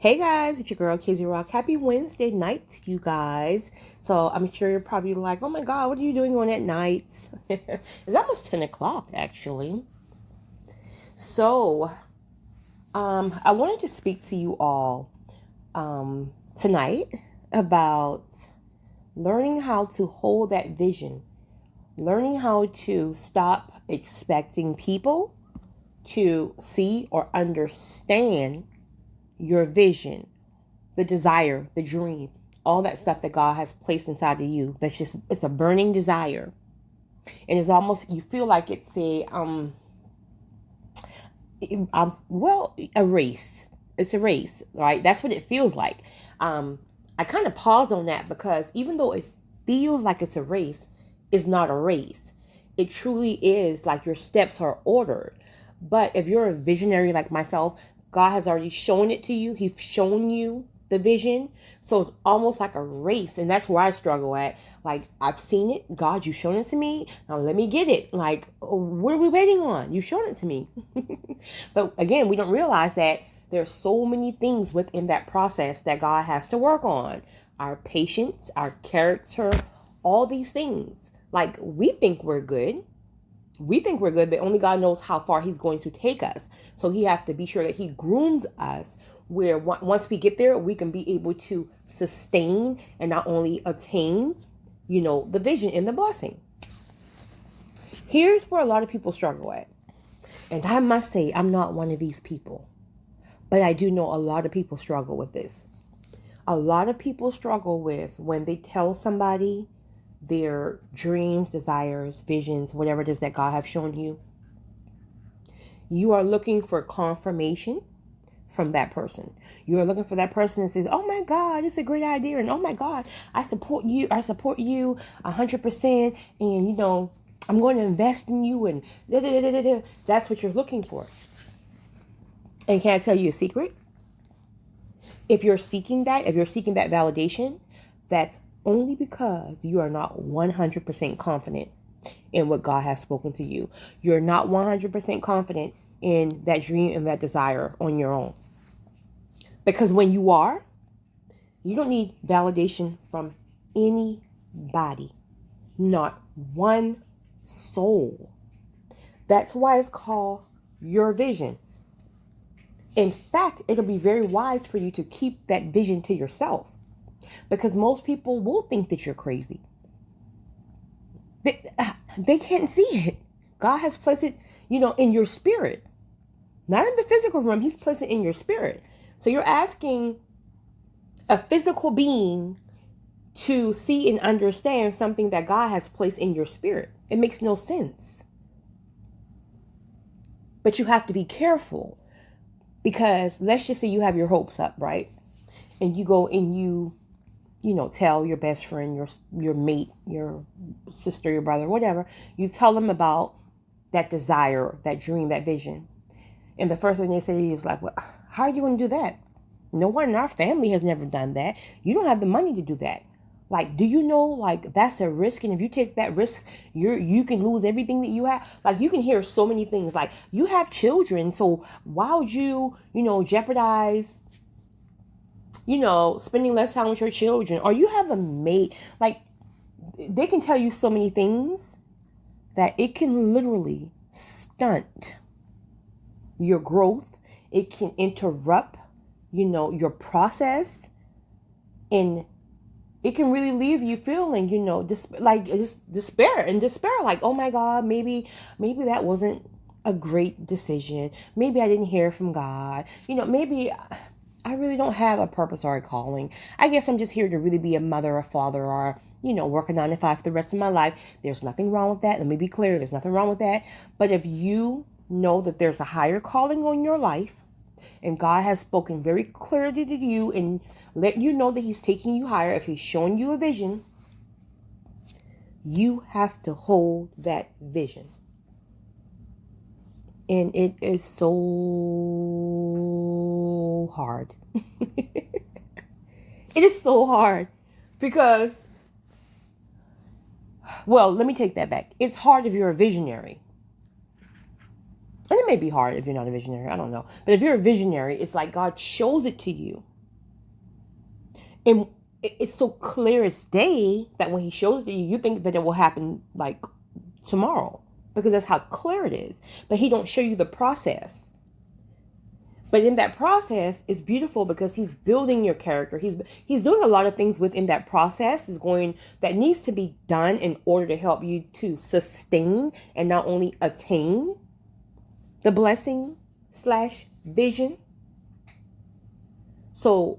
Hey guys, it's your girl Kizzy Rock. Happy Wednesday night, you guys. So I'm sure you're probably like, oh my God, what are you doing on at night? It's almost 10 o'clock actually. So I wanted to speak to you all tonight about learning how to hold that vision, learning how to stop expecting people to see or understand your vision, the desire, the dream, all that stuff that God has placed inside of you. It's a burning desire. And it's almost, you feel like it's a race. It's a race, right? That's what it feels like. I kind of paused on that because even though it feels like it's a race, it's not a race. It truly is like your steps are ordered. But if you're a visionary like myself, God has already shown it to you. He's shown you the vision. So it's almost like a race. And that's where I struggle at. Like, I've seen it. God, you've shown it to me. Now let me get it. Like, what are we waiting on? You've shown it to me. But again, we don't realize that there's so many things within that process that God has to work on. Our patience, our character, all these things. Like, we think we're good. But only God knows how far He's going to take us. So He has to be sure that He grooms us where once we get there, we can be able to sustain and not only attain, the vision and the blessing. Here's where a lot of people struggle at. And I must say, I'm not one of these people. But I do know a lot of people struggle with this. A lot of people struggle with when they tell somebody their dreams, desires, visions, whatever it is that God has shown you. You are looking for confirmation from that person. You are looking for that person that says, oh my God, it's a great idea. And oh my God, I support you 100%. And, I'm going to invest in you. And that's what you're looking for. And can I tell you a secret? If you're seeking that validation, that's only because you are not 100% confident in what God has spoken to you. You're not 100% confident in that dream and that desire on your own. Because when you are, you don't need validation from anybody. Not one soul. That's why it's called your vision. In fact, it'll be very wise for you to keep that vision to yourself. Because most people will think that you're crazy. They can't see it. God has placed it, in your spirit. Not in the physical realm. He's placed it in your spirit. So you're asking a physical being to see and understand something that God has placed in your spirit. It makes no sense. But you have to be careful. Because let's just say you have your hopes up, right? And you go and you tell your best friend, your mate, your sister, your brother, whatever. You tell them about that desire, that dream, that vision. And the first thing they say to you is like, well, how are you going to do that? No one in our family has never done that. You don't have the money to do that. Like, do you know, like, that's a risk? And if you take that risk, you can lose everything that you have. Like, you can hear so many things. Like, you have children, so why would you, jeopardize spending less time with your children, or you have a mate. Like, they can tell you so many things that it can literally stunt your growth. It can interrupt, your process, and it can really leave you feeling, despair. Like, oh my God, maybe that wasn't a great decision. Maybe I didn't hear from God. Maybe I really don't have a purpose or a calling. I guess I'm just here to really be a mother or father or, work a 9 to 5 for the rest of my life. There's nothing wrong with that. Let me be clear. There's nothing wrong with that. But if you know that there's a higher calling on your life and God has spoken very clearly to you and let you know that He's taking you higher, if He's showing you a vision, you have to hold that vision. And it is so hard. It is so hard because, well, let me take that back. It's hard if you're a visionary. And it may be hard if you're not a visionary. I don't know. But if you're a visionary, it's like God shows it to you. And it's so clear as day that when he shows it to you, you think that it will happen like tomorrow, because that's how clear it is. But he don't show you the process. But in that process, it's beautiful because he's building your character. He's doing a lot of things within that process that needs to be done in order to help you to sustain and not only attain the blessing / vision. So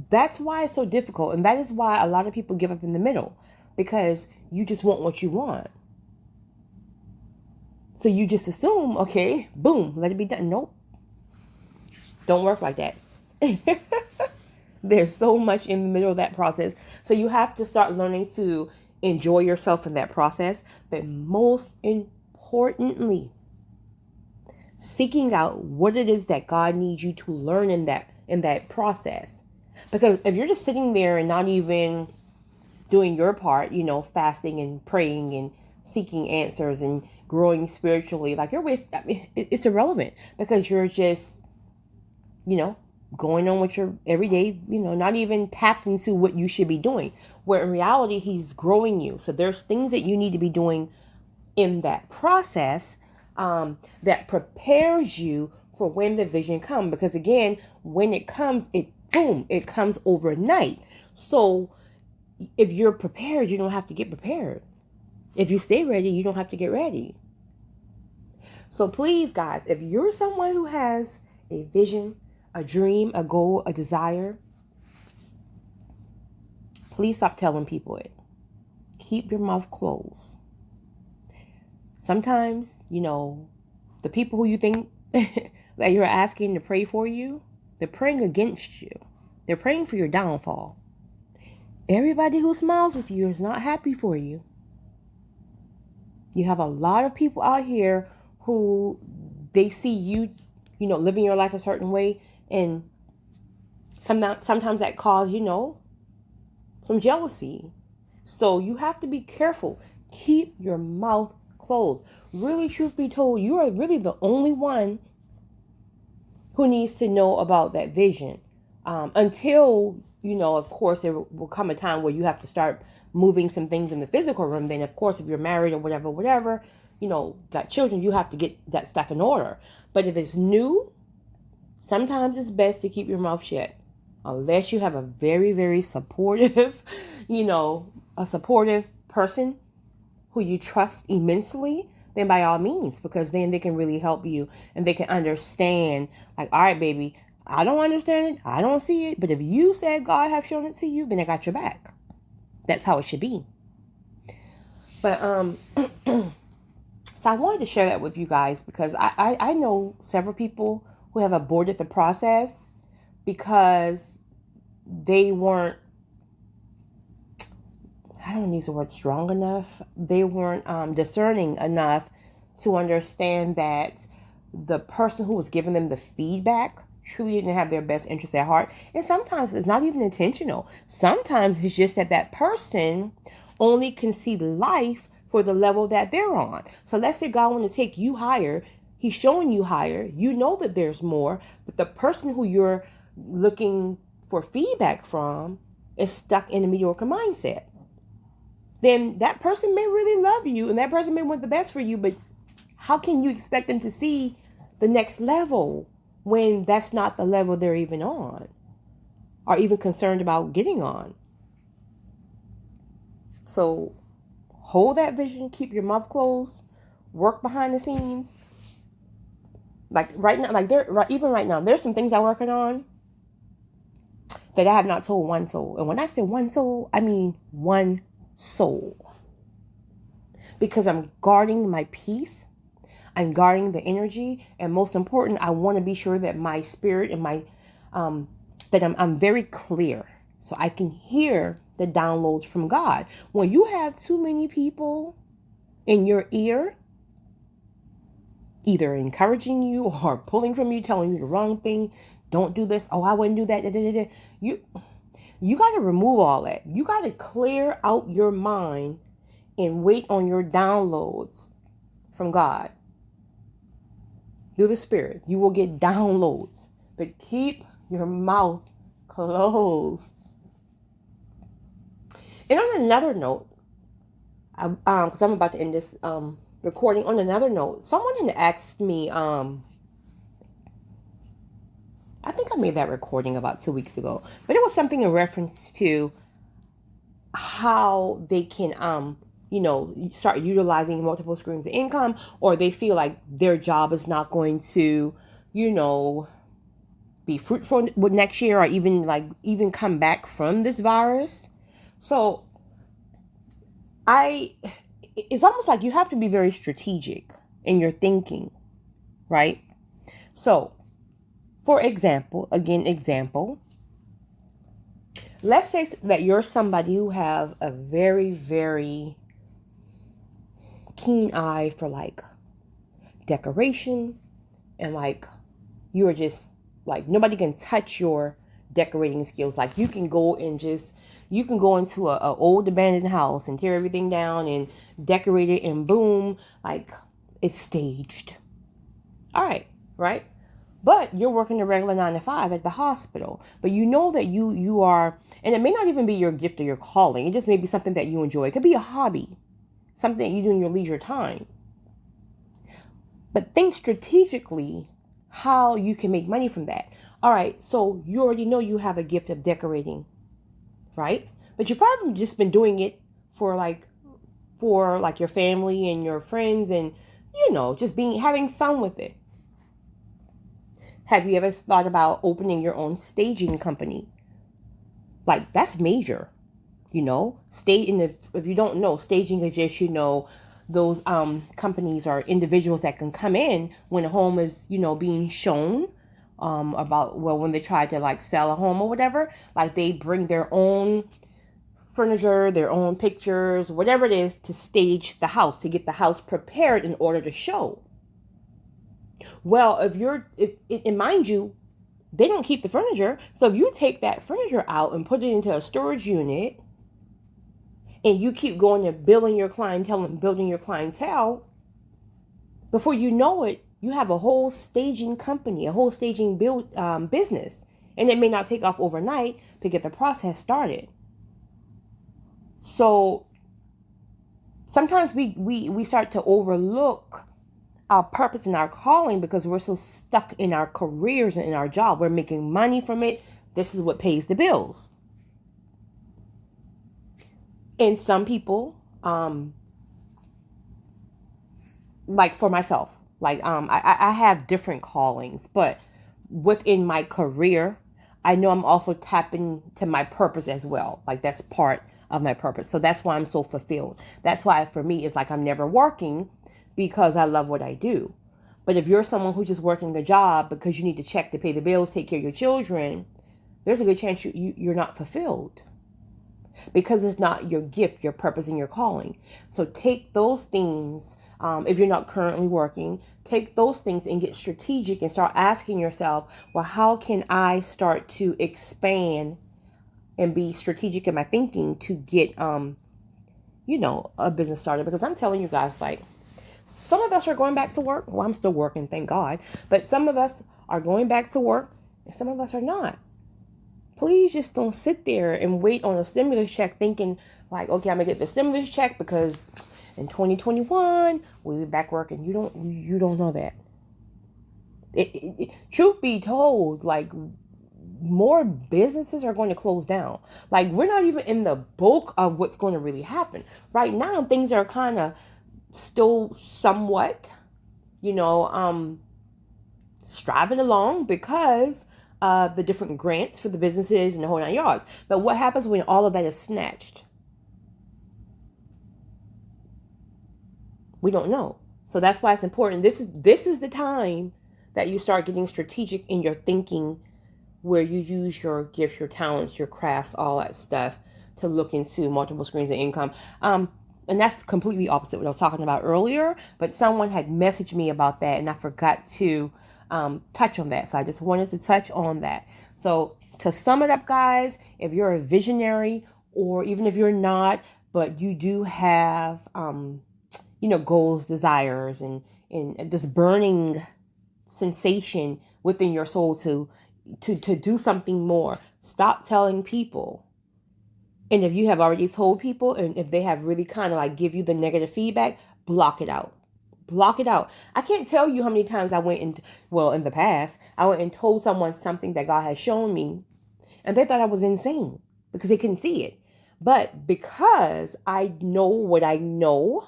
that's why it's so difficult. And that is why a lot of people give up in the middle, because you just want what you want. So you just assume, okay, boom, let it be done. Nope. Don't work like that. There's so much in the middle of that process. So you have to start learning to enjoy yourself in that process. But most importantly, seeking out what it is that God needs you to learn in that process. Because if you're just sitting there and not even doing your part, fasting and praying and seeking answers and growing spiritually, like it's irrelevant, because you're just, going on with your everyday, not even tapped into what you should be doing. Where in reality, he's growing you. So there's things that you need to be doing in that process that prepares you for when the vision comes. Because again, when it comes, it comes overnight. So if you're prepared, you don't have to get prepared. If you stay ready, you don't have to get ready. So please, guys, if you're someone who has a vision, a dream, a goal, a desire, please stop telling people it. Keep your mouth closed. Sometimes, the people who you think that you're asking to pray for you, they're praying against you. They're praying for your downfall. Everybody who smiles with you is not happy for you. You have a lot of people out here who they see you, living your life a certain way, and sometimes that causes, some jealousy. So you have to be careful. Keep your mouth closed. Really, truth be told, you are really the only one who needs to know about that vision. Until, of course, there will come a time where you have to start moving some things in the physical realm. Then, of course, if you're married or whatever, got children, you have to get that stuff in order. But if it's new, sometimes it's best to keep your mouth shut. Unless you have a very, very supportive, a supportive person who you trust immensely, then by all means, because then they can really help you and they can understand, like, all right, baby, I don't understand it. I don't see it. But if you said God have shown it to you, then I got your back. That's how it should be. But, so I wanted to share that with you guys, because I know several people who have aborted the process because they weren't, I don't use the word strong enough. They weren't discerning enough to understand that the person who was giving them the feedback truly didn't have their best interests at heart. And sometimes it's not even intentional. Sometimes it's just that person only can see life for the level that they're on. So let's say God wants to take you higher. He's showing you higher. You know that there's more, but the person who you're looking for feedback from is stuck in a mediocre mindset. Then that person may really love you and that person may want the best for you, but how can you expect them to see the next level when that's not the level they're even on or even concerned about getting on? So hold that vision, keep your mouth closed, work behind the scenes. Like right now, even right now, there's some things I'm working on that I have not told one soul. And when I say one soul, I mean one soul. Because I'm guarding my peace. I'm guarding the energy. And most important, I want to be sure that my spirit and my, that I'm very clear. So I can hear the downloads from God. When you have too many people in your ear, either encouraging you or pulling from you, telling you the wrong thing, don't do this, oh, I wouldn't do that, you got to remove all that. You got to clear out your mind and wait on your downloads from God. Through the Spirit, you will get downloads. But keep your mouth closed. And on another note, because I'm about to end this recording. On another note, someone had asked me. I think I made that recording about 2 weeks ago, but it was something in reference to how they can start utilizing multiple streams of income, or they feel like their job is not going to be fruitful next year, or even come back from this virus. So it's almost like you have to be very strategic in your thinking, right? So for example, let's say that you're somebody who have a very, very keen eye for like decoration, and like you are just like, nobody can touch your decorating skills. Like you can go into a old abandoned house and tear everything down and decorate it, and boom, like it's staged. All right, right? But you're working a regular 9 to 5 at the hospital. But you know that you are, and it may not even be your gift or your calling. It just may be something that you enjoy. It could be a hobby, something that you do in your leisure time. But think strategically how you can make money from that. All right, so you already know you have a gift of decorating, right? But you've probably just been doing it for your family and your friends, and just having fun with it. Have you ever thought about opening your own staging company? Like, that's major, if you don't know, staging is just, those companies or individuals that can come in when a home is, being shown, when they try to like sell a home or whatever, like they bring their own furniture, their own pictures, whatever it is, to stage the house, to get the house prepared in order to show. Well, and mind you, they don't keep the furniture. So if you take that furniture out and put it into a storage unit, and you keep going and building your clientele, before you know it, you have a whole staging company, a whole staging business. And it may not take off overnight to get the process started. So sometimes we start to overlook our purpose and our calling because we're so stuck in our careers and in our job. We're making money from it. This is what pays the bills. And some people, like for myself, I have different callings, but within my career, I know I'm also tapping to my purpose as well. Like that's part of my purpose. So that's why I'm so fulfilled. That's why for me, it's like I'm never working because I love what I do. But if you're someone who's just working a job because you need to check to pay the bills, take care of your children, there's a good chance you're not fulfilled because it's not your gift, your purpose, and your calling. So take those things, if you're not currently working, take those things and get strategic and start asking yourself, well, how can I start to expand and be strategic in my thinking to get, a business started? Because I'm telling you guys, like, some of us are going back to work. Well, I'm still working, thank God. But some of us are going back to work and some of us are not. Please just don't sit there and wait on a stimulus check thinking like, okay, I'm going to get the stimulus check because in 2021, we'll be back working. You don't know that. Truth be told, like, more businesses are going to close down. Like, we're not even in the bulk of what's going to really happen. Right now, things are kind of still somewhat, striving along because of the different grants for the businesses and the whole 9 yards. But what happens when all of that is snatched? We don't know. So that's why it's important. This is the time that you start getting strategic in your thinking, where you use your gifts, your talents, your crafts, all that stuff to look into multiple streams of income. And that's completely opposite what I was talking about earlier. But someone had messaged me about that and I forgot to touch on that. So I just wanted to touch on that. So to sum it up, guys, if you're a visionary, or even if you're not, but you do have, goals, desires, and this burning sensation within your soul to to do something more. Stop telling people. And if you have already told people, and if they have really kind of like give you the negative feedback, block it out. Block it out. I can't tell you how many times I went and, well, in the past, I went and told someone something that God had shown me, and they thought I was insane because they couldn't see it. But because I know what I know,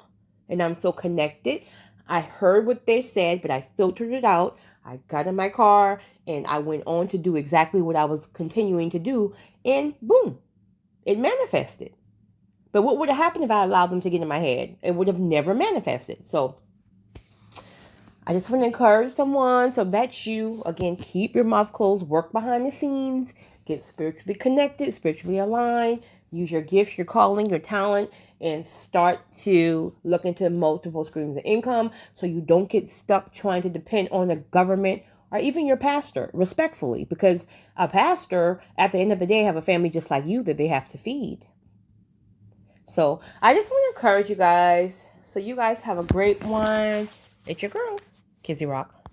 and I'm so connected, I heard what they said, but I filtered it out. I got in my car and I went on to do exactly what I was continuing to do, and boom, it manifested. But what would have happened if I allowed them to get in my head? It would have never manifested. So I just want to encourage someone. So that's you. Again, keep your mouth closed. Work behind the scenes. Get spiritually connected, spiritually aligned. Use your gifts, your calling, your talent, and start to look into multiple streams of income so you don't get stuck trying to depend on the government or even your pastor, respectfully, because a pastor, at the end of the day, have a family just like you that they have to feed. So I just want to encourage you guys. So you guys have a great one. It's your girl, Kizzy Rock.